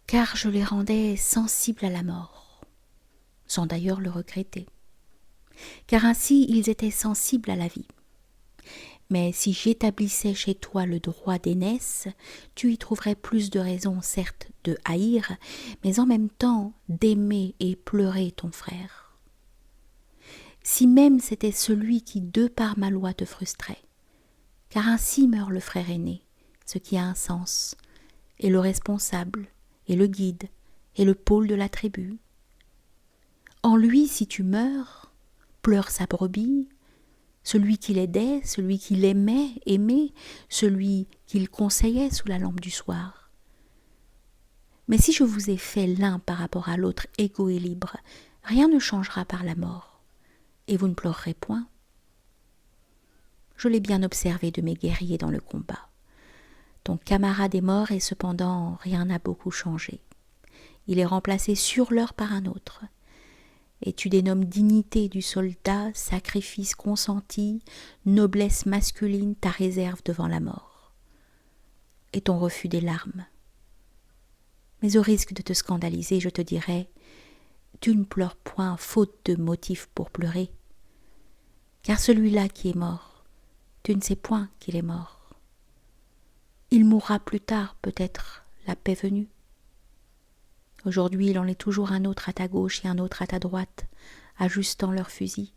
car je les rendais sensibles à la mort, sans d'ailleurs le regretter, car ainsi ils étaient sensibles à la vie. Mais si j'établissais chez toi le droit d'aînesse, tu y trouverais plus de raisons, certes, de haïr, mais en même temps d'aimer et pleurer ton frère. Si même c'était celui qui, de par ma loi, te frustrait, car ainsi meurt le frère aîné, ce qui a un sens, et le responsable, et le guide, et le pôle de la tribu. En lui, si tu meurs, pleure sa brebis, celui qu'il aidait, celui qu'il aimait, celui qu'il conseillait sous la lampe du soir. Mais si je vous ai fait l'un par rapport à l'autre égaux et libres, rien ne changera par la mort, et vous ne pleurerez point. Je l'ai bien observé de mes guerriers dans le combat. Ton camarade est mort et cependant rien n'a beaucoup changé. Il est remplacé sur l'heure par un autre. Et tu dénommes dignité du soldat, sacrifice consenti, noblesse masculine, ta réserve devant la mort. Et ton refus des larmes. Mais au risque de te scandaliser, je te dirai, tu ne pleures point faute de motif pour pleurer. Car celui-là qui est mort, tu ne sais point qu'il est mort. Il mourra plus tard, peut-être, la paix venue. Aujourd'hui, il en est toujours un autre à ta gauche et un autre à ta droite, ajustant leurs fusils.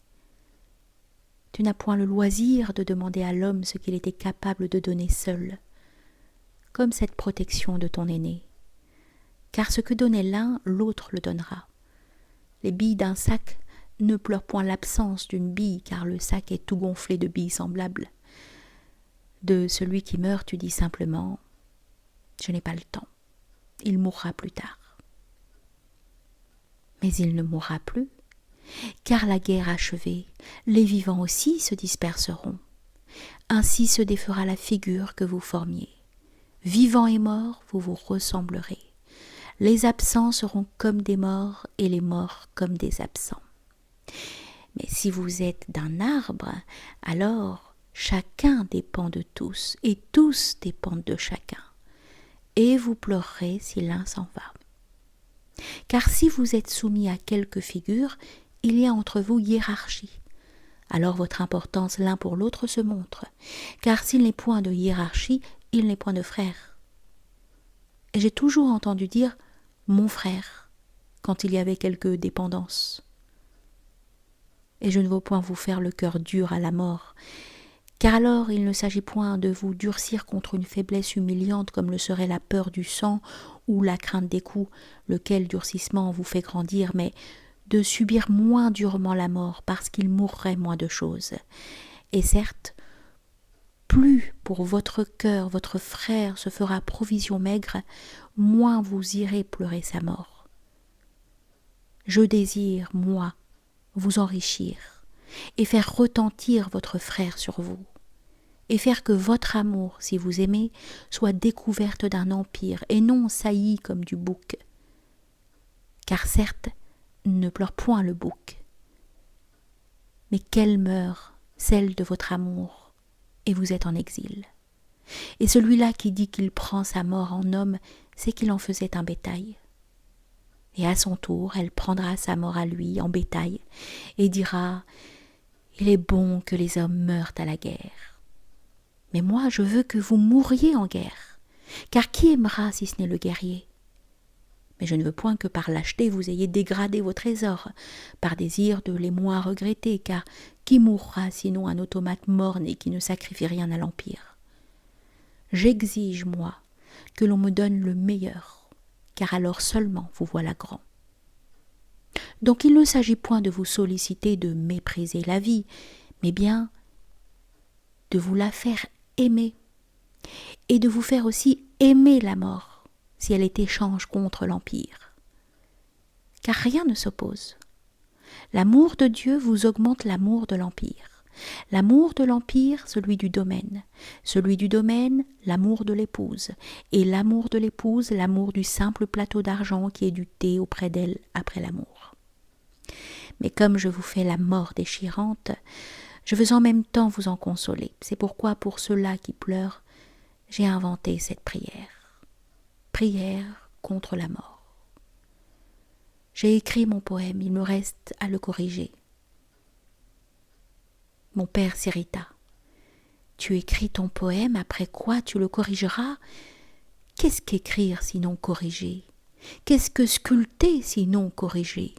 Tu n'as point le loisir de demander à l'homme ce qu'il était capable de donner seul, comme cette protection de ton aîné. Car ce que donnait l'un, l'autre le donnera. Les billes d'un sac ne pleurent point l'absence d'une bille, car le sac est tout gonflé de billes semblables. De celui qui meurt, tu dis simplement « Je n'ai pas le temps, il mourra plus tard ». Mais il ne mourra plus, car la guerre achevée, les vivants aussi se disperseront. Ainsi se défera la figure que vous formiez. Vivants et morts, vous vous ressemblerez. Les absents seront comme des morts et les morts comme des absents. Mais si vous êtes d'un arbre, alors chacun dépend de tous et tous dépendent de chacun. Et vous pleurerez si l'un s'en va. Car si vous êtes soumis à quelque figure, il y a entre vous hiérarchie. Alors votre importance l'un pour l'autre se montre, car s'il n'est point de hiérarchie, il n'est point de frère. Et j'ai toujours entendu dire « mon frère » quand il y avait quelque dépendance. Et je ne veux point vous faire le cœur dur à la mort, car alors il ne s'agit point de vous durcir contre une faiblesse humiliante comme le serait la peur du sang ou la crainte des coups, lequel durcissement vous fait grandir, mais de subir moins durement la mort parce qu'il mourrait moins de choses. Et certes, plus pour votre cœur votre frère se fera provision maigre, moins vous irez pleurer sa mort. Je désire, moi, vous enrichir et faire retentir votre frère sur vous, et faire que votre amour, si vous aimez, soit découverte d'un empire et non saillie comme du bouc. Car certes, ne pleure point le bouc, mais qu'elle meure, celle de votre amour, et vous êtes en exil. Et celui-là qui dit qu'il prend sa mort en homme, c'est qu'il en faisait un bétail. Et à son tour, elle prendra sa mort à lui en bétail, et dira « Il est bon que les hommes meurent à la guerre. » Mais moi, je veux que vous mouriez en guerre, car qui aimera si ce n'est le guerrier? Mais je ne veux point que par lâcheté vous ayez dégradé vos trésors, par désir de les moins regretter, car qui mourra sinon un automate morne et qui ne sacrifie rien à l'Empire? J'exige, moi, que l'on me donne le meilleur, car alors seulement vous voilà grand. Donc il ne s'agit point de vous solliciter de mépriser la vie, mais bien de vous la faire aimer, et de vous faire aussi aimer la mort, si elle est échange contre l'Empire. Car rien ne s'oppose. L'amour de Dieu vous augmente l'amour de l'Empire. L'amour de l'Empire, celui du domaine. Celui du domaine, l'amour de l'épouse. Et l'amour de l'épouse, l'amour du simple plateau d'argent qui est du thé auprès d'elle après l'amour. Mais comme je vous fais la mort déchirante, je veux en même temps vous en consoler. C'est pourquoi, pour ceux-là qui pleurent, j'ai inventé cette prière. Prière contre la mort. J'ai écrit mon poème, il me reste à le corriger. Mon père s'irrita. Tu écris ton poème, après quoi tu le corrigeras? Qu'est-ce qu'écrire sinon corriger? Qu'est-ce que sculpter sinon corriger?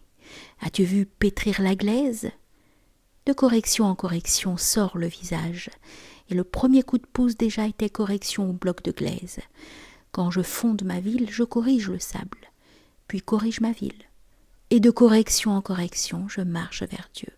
As-tu vu pétrir la glaise? De correction en correction sort le visage, et le premier coup de pouce déjà était correction au bloc de glaise. Quand je fonde ma ville, je corrige le sable, puis corrige ma ville. Et de correction en correction, je marche vers Dieu.